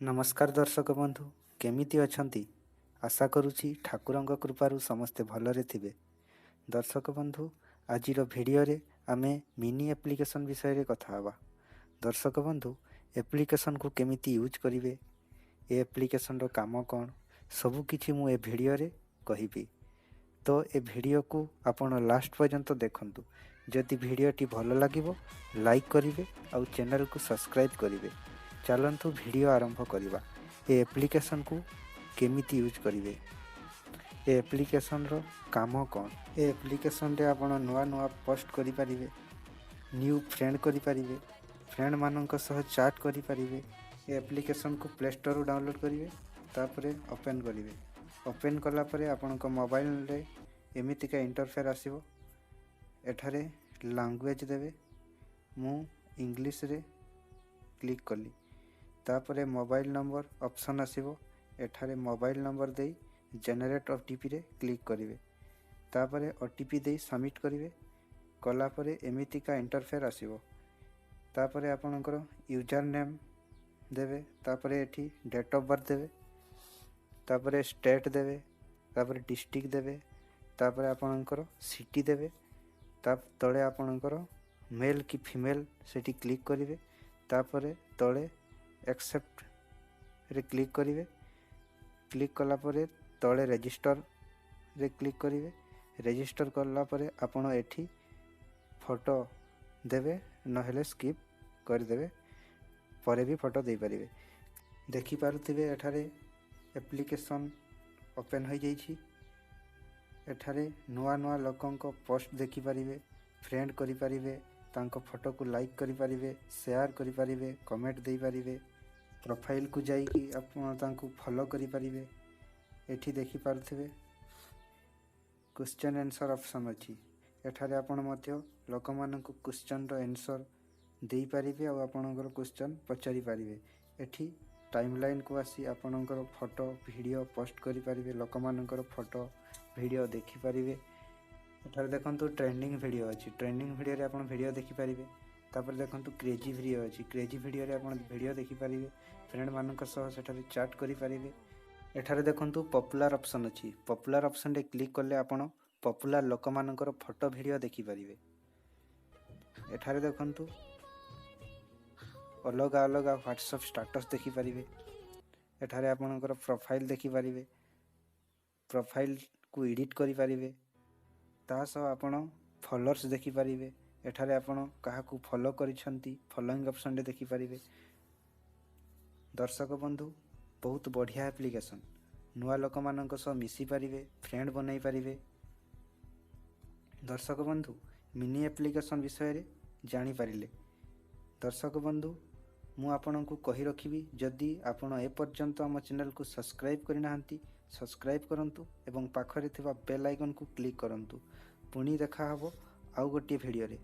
नमस्कार दर्शक बंधु केमिति अछंती आशा करुछि ठाकुरंक कृपारु समस्ते भलरे थिबे। दर्शक बंधु आजिर भिडियो रे आमे मिनी एप्लिकेशन विषय रे कथा हवा। दर्शक बंधु एप्लिकेशन को केमिति यूज करिवे, ए एप्लिकेशन रो काम कोन, सबु किछि मु ए भिडियो रे कहिबी। तो ए भिडियो को आपण लास्ट पर्यंत देखंतु। जदि भिडियोटी भल लागिबो लाइक करिवे और चैनल को सब्सक्राइब करिवे। चलतु वीडियो आरंभ करवा। ए एप्लिकेशन को केमिति यूज करिवे, ए एप्लिकेशन रो काम कौन। ए एप्लिकेशन रे आपण नुआ नुआ पोस्ट करि परिवे, न्यू फ्रेंड करि परिवे, फ्रेंड मानक सह चैट करि परिवे। ए एप्लिकेशन को प्ले स्टोर रो डाउनलोड करिवे, तापरे ओपन करिवे। ओपन कला परे आपनक मोबाइल रे एमितिका इंटरफेस आसीबो। एठारे लैंग्वेज देवे, मु इंग्लिश रे क्लिक कली। तापरे मोबाइल नंबर ऑप्शन आसीबो। एठारे मोबाइल नंबर दे जनरेट ओटीपी रे क्लिक करिवे। तापरे ओटीपी दे सबमिट करिवे। कला परे एमितिका इंटरफेस आसीबो। तापरे आपनकर यूजर नेम देवे, तापरे एठी डेट ऑफ बर्थ देवे, तापरे स्टेट देवे, तापरे डिस्ट्रिक्ट देवे, तापरे आपनकर सिटी देवे। ताप तळे आपनकर मेल कि फीमेल सेठी क्लिक करिवे। तापरे तळे एक्सेप्ट रे क्लिक करिवे। क्लिक कला परे तळे रजिस्टर रे क्लिक करिवे। रजिस्टर कला परे आपण एठी फोटो देवे, नहेले स्किप कर देवे, परे भी फोटो दे परिवे। देखि पारुथिबे एठारे एप्लिकेशन ओपन हो जाइछि। एठारे नुआ नुआ लोकंक पोस्ट देखि परिवे, फ्रेंड करि परिवे, तांको फोटो को लाइक करि परिवे, शेयर करि परिवे, कमेंट दे परिवे, प्रोफाइल को जाई कि आपण तांको फॉलो करि परिवे। एठी देखि पारुथिबे क्वेश्चन आंसर ऑप्शन अछि। एठारे आपण मध्य लोकमाननको क्वेश्चन रो आंसर देई परिवे और आपणकर क्वेश्चन पचारि परिवे। एठी टाइमलाइन को आसी आपणकर फोटो वीडियो पोस्ट करि परिवे, लोकमानकर फोटो वीडियो देखि परिवे। एठारे देखंतु ट्रेंडिंग वीडियो अछि, ट्रेंडिंग वीडियो रे आपण वीडियो देखि परिवे। तापर देखंतु क्रेजी वीडियो अछि, क्रेजी वीडियो रे आपण वीडियो देखि परिवे, फ्रेंड मानक सह सेठारे चैट करि परिवे। एठारे देखंतु पॉपुलर ऑप्शन अछि, पॉपुलर ऑप्शन रे क्लिक करले आपण पॉपुलर लोक मानकर फोटो वीडियो देखि परिवे। एठारे देखंतु अलग अलग व्हाट्सएप स्टेटस देखि परिवे। एठारे आपणकर प्रोफाइल देखि परिवे, प्रोफाइल को एडिट करि परिवे। ता सह आपण फॉलोअर्स देखि परिवे। एठारे आपण काहा को फॉलो करिसंती फॉलोइंग ऑप्शन रे देखि परिवे। दर्शक बंधु बहुत बढ़िया एप्लिकेशन, नुआ लोक मानक सह मिसी परिवे, फ्रेंड बनाई परिवे। दर्शक बंधु मिनी एप्लिकेशन विषय रे जानि पारिले। दर्शक बंधु मु आपनकु कहि रखिबी, जदि आपण ए पर्यंत हम चैनल को सब्सक्राइब करि नाहंती सब्सक्राइब करंतु एवं पाखरे थिबा बेल आइकन को क्लिक करंतु। पुणी देखा हबो आउ गोटे वीडियो रे।